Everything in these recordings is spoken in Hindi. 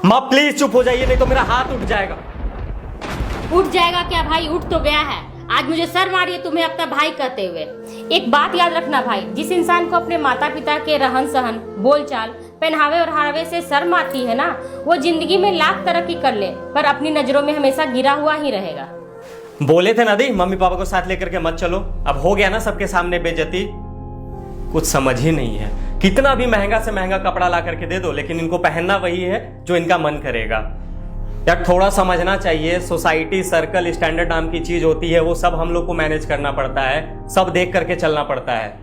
माँ प्लीज चुप हो जाइए, नहीं तो मेरा हाथ उठ जाएगा। उठ जाएगा क्या भाई? उठ तो गया है। आज मुझे शर्म आ रही है तुम्हें अपना भाई कहते हुए। एक बात याद रखना भाई, जिस इंसान को अपने माता पिता के रहन सहन, बोलचाल, पहनावे और हरावे से शर्म आती है ना, वो जिंदगी में लाख तरक्की कर ले पर अपनी नजरों में हमेशा गिरा हुआ ही रहेगा। बोले थे ना दी, मम्मी पापा को साथ लेकर के मत चलो। अब हो गया ना सबके सामने बेइज्जती। कुछ समझ ही नहीं है। कितना भी महंगा से महंगा कपड़ा ला करके दे दो, लेकिन इनको पहनना वही है जो इनका मन करेगा। यार थोड़ा समझना चाहिए, सोसाइटी, सर्कल, स्टैंडर्ड नाम की चीज होती है, वो सब हम लोग को मैनेज करना पड़ता है, सब देख करके चलना पड़ता है।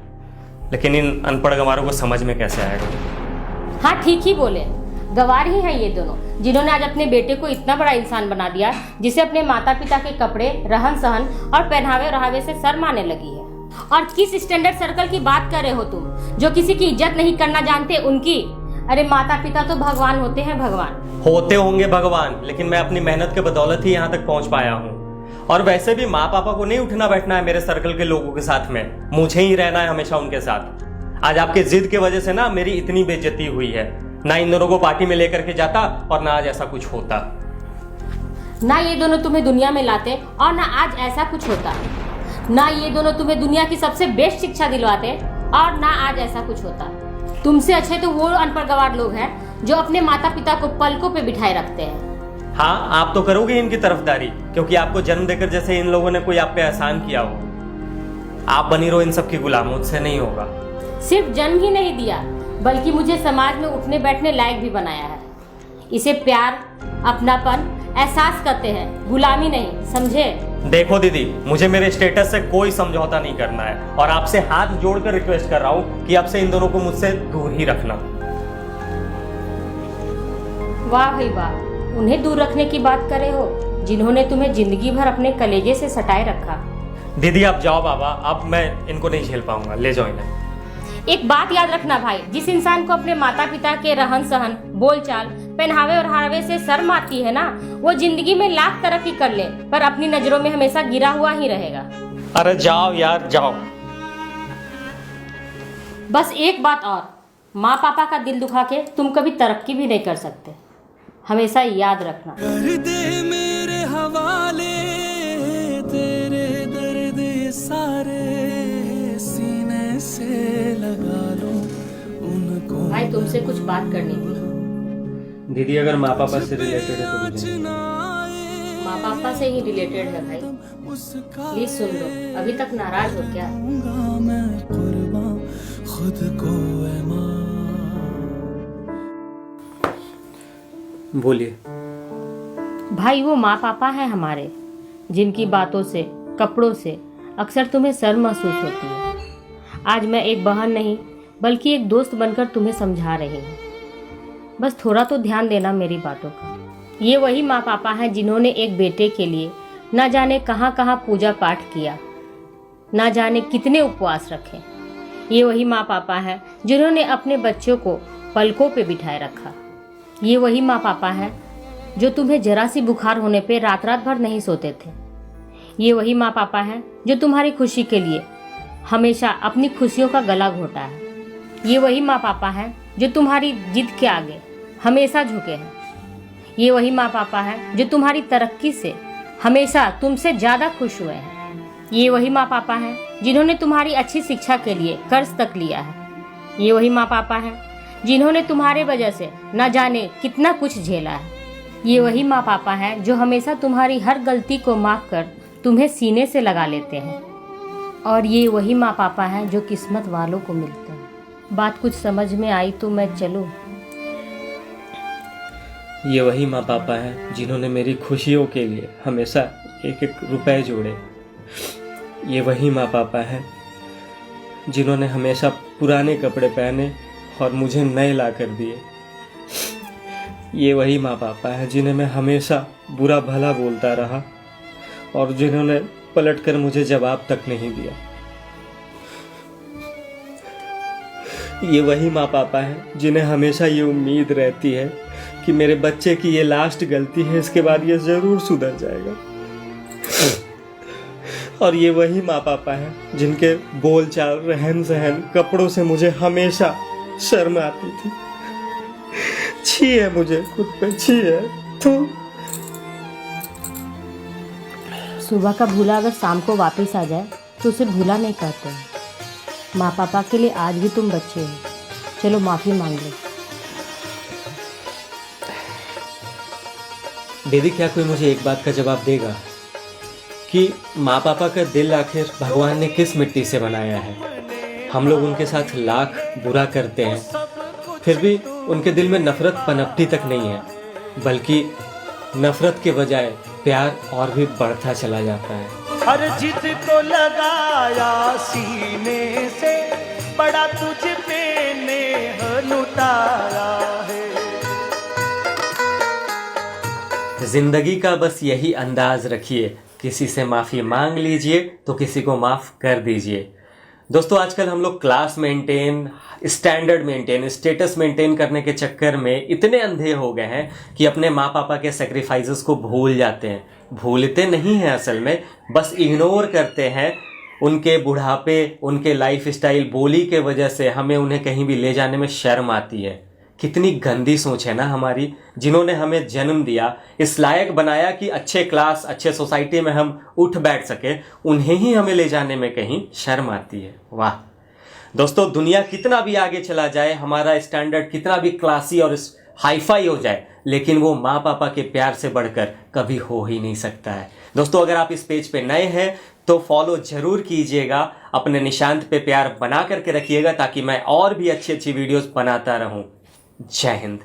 लेकिन इन अनपढ़ गंवारों को समझ में कैसे आएगा? हाँ ठीक ही बोले, गंवार ही हैं ये दोनों, जिन्होंने आज अपने बेटे को इतना बड़ा इंसान बना दिया जिसे अपने माता पिता के कपड़े, रहन सहन और पहनावे ओढ़ावे से शर्म आने लगी है। और किस स्टैंडर्ड सर्कल की बात कर रहे हो तुम, जो किसी की इज्जत नहीं करना जानते उनकी? अरे माता पिता तो भगवान होते हैं, भगवान होते होंगे भगवान, लेकिन मैं अपनी मेहनत के बदौलत ही यहाँ तक पहुंच पाया हूँ। और वैसे भी माँ पापा को नहीं उठना बैठना है मेरे सर्कल के लोगों के साथ में, मुझे ही रहना है हमेशा उनके साथ। आज आपके जिद की वजह से ना मेरी इतनी बेइज्जती हुई है, ना इन दोनों को पार्टी में लेकर के जाता और ना आज ऐसा कुछ होता। ना ये दोनों तुम्हें दुनिया में लाते और ना आज ऐसा कुछ होता। ना ये दोनों तुम्हें दुनिया की सबसे बेस्ट शिक्षा दिलवाते और ना आज ऐसा कुछ होता। तुमसे अच्छे तो वो अनपढ़ गंवार लोग हैं जो अपने माता पिता को पलकों पे बिठाए रखते हैं। हाँ, आप तो करोगे इनकी तरफदारी, क्योंकि आपको जन्म देकर जैसे इन लोगों ने कोई आप पे एहसान किया हो। आप बनी रहो इन सब की गुलाम, मुझसे नहीं होगा। सिर्फ जन्म ही नहीं दिया, बल्कि मुझे समाज में उठने बैठने लायक भी बनाया है। इसे प्यार, अपनापन, एहसास करते हैं, गुलामी नहीं, समझे? देखो दीदी, मुझे मेरे स्टेटस से कोई समझौता नहीं करना है और आपसे हाथ जोड़कर रिक्वेस्ट कर रहा हूँ कि अब से इन दोनों को मुझसे दूर ही रखना। वाह भाई वाह, उन्हें दूर रखने की बात कर रहे हो जिन्होंने तुम्हें जिंदगी भर अपने कलेजे से सटाए रखा। दीदी आप जाओ बाबा, अब मैं इनको नहीं झेल पाऊंगा, ले जाओ इन्हें। एक बात याद रखना भाई, जिस इंसान को अपने माता पिता के रहन सहन, बोलचाल, पहनावे और हरावे से शर्म आती है ना, वो जिंदगी में लाख तरक्की कर ले पर अपनी नजरों में हमेशा गिरा हुआ ही रहेगा। अरे जाओ यार जाओ। बस एक बात और, माँ पापा का दिल दुखा के तुम कभी तरक्की भी नहीं कर सकते, हमेशा याद रखना। कर दे मेरे हवाले तेरे दर्द सारे, सीने से लगा लो उनको। भाई तुमसे कुछ बात करनी थी। दीदी अगर माँ पापा से रिलेटेड है तो मुझे। माँ पापा से ही रिलेटेड है भाई, प्लीज सुन लो। अभी तक नाराज हो क्या? मैं कुर्बान खुद को है माँ। बोलिए। भाई वो माँ पापा हैं हमारे, जिनकी बातों से, कपड़ों से अक्सर तुम्हें शर्म महसूस होती है। आज मैं एक बहन नहीं बल्कि एक दोस्त बनकर तुम्हें समझा रही हूँ। बस थोड़ा तो ध्यान देना मेरी बातों का। ये वही माँ पापा हैं जिन्होंने एक बेटे के लिए ना जाने कहाँ कहाँ पूजा पाठ किया, ना जाने कितने उपवास रखे। ये वही माँ पापा हैं जिन्होंने अपने बच्चों को पलकों पे बिठाए रखा। ये वही माँ पापा हैं जो तुम्हें जरा सी बुखार होने पे रात रात भर नहीं सोते थे। ये वही माँ पापा हैं जो तुम्हारी खुशी के लिए हमेशा अपनी खुशियों का गला घोटा है। ये वही माँ पापा हैं जो तुम्हारी जिद के आगे हमेशा झुके हैं। ये वही माँ पापा हैं जो तुम्हारी तरक्की से हमेशा तुमसे ज़्यादा खुश हुए हैं। ये वही माँ पापा हैं जिन्होंने तुम्हारी अच्छी शिक्षा के लिए कर्ज तक लिया है। ये वही माँ पापा हैं जिन्होंने तुम्हारे वजह से न जाने कितना कुछ झेला है। ये वही माँ पापा हैं जो हमेशा तुम्हारी हर गलती को माफ कर तुम्हें सीने से लगा लेते हैं। और ये वही माँ पापा हैं जो किस्मत वालों को मिलते हैं। बात कुछ समझ में आई तो मैं चलूं? ये वही माँ पापा हैं जिन्होंने मेरी खुशियों के लिए हमेशा एक एक रुपए जोड़े। ये वही माँ पापा हैं जिन्होंने हमेशा पुराने कपड़े पहने और मुझे नए ला कर दिए। ये वही माँ पापा हैं जिन्हें मैं हमेशा बुरा भला बोलता रहा और जिन्होंने पलटकर मुझे जवाब तक नहीं दिया। ये वही माँ पापा हैं जिन्हें हमेशा ये उम्मीद रहती है कि मेरे बच्चे की ये लास्ट गलती है, इसके बाद ये जरूर सुधर जाएगा। और ये वही माँ पापा हैं जिनके बोलचाल, रहन सहन, कपड़ों से मुझे हमेशा शर्म आती थी। छी है, मुझे खुद पे छी है। तू सुबह का भूला अगर शाम को वापस आ जाए तो उसे भूला नहीं कहते हैं। माँ पापा के लिए आज भी तुम बच्चे हो, चलो माफ़ी मांग लो। दीदी, क्या कोई मुझे एक बात का जवाब देगा कि माँ पापा का दिल आखिर भगवान ने किस मिट्टी से बनाया है? हम लोग उनके साथ लाख बुरा करते हैं, फिर भी उनके दिल में नफरत पनपती तक नहीं है, बल्कि नफरत के बजाय प्यार और भी बढ़ता चला जाता है। हर जिद को लगाया सीने से, बड़ा तुझ पे नेह लुटाया है। जिंदगी का बस यही अंदाज रखिए, किसी से माफ़ी मांग लीजिए तो किसी को माफ़ कर दीजिए। दोस्तों, आजकल हम लोग class maintain, standard maintain, status maintain करने के चक्कर में इतने अंधे हो गए हैं कि अपने माँ पापा के सेक्रीफाइसेस को भूल जाते हैं। भूलते नहीं हैं असल में, बस इग्नोर करते हैं। उनके बुढ़ापे, उनके लाइफ स्टाइल, बोली के वजह से हमें उन्हें कहीं भी ले जाने में शर्म आती है। कितनी गंदी सोच है ना हमारी, जिन्होंने हमें जन्म दिया, इस लायक बनाया कि अच्छे क्लास, अच्छे सोसाइटी में हम उठ बैठ सके, उन्हें ही हमें ले जाने में कहीं शर्म आती है। वाह दोस्तों, दुनिया कितना भी आगे चला जाए, हमारा स्टैंडर्ड कितना भी क्लासी और हाईफाई हो जाए, लेकिन वो माँ पापा के प्यार से बढ़कर कभी हो ही नहीं सकता है। दोस्तों, अगर आप इस पेज पे नए हैं तो फॉलो जरूर कीजिएगा, अपने निशांत पे प्यार बना करके रखिएगा ताकि मैं और भी अच्छी अच्छी वीडियोस बनाता रहूं। जय हिंद।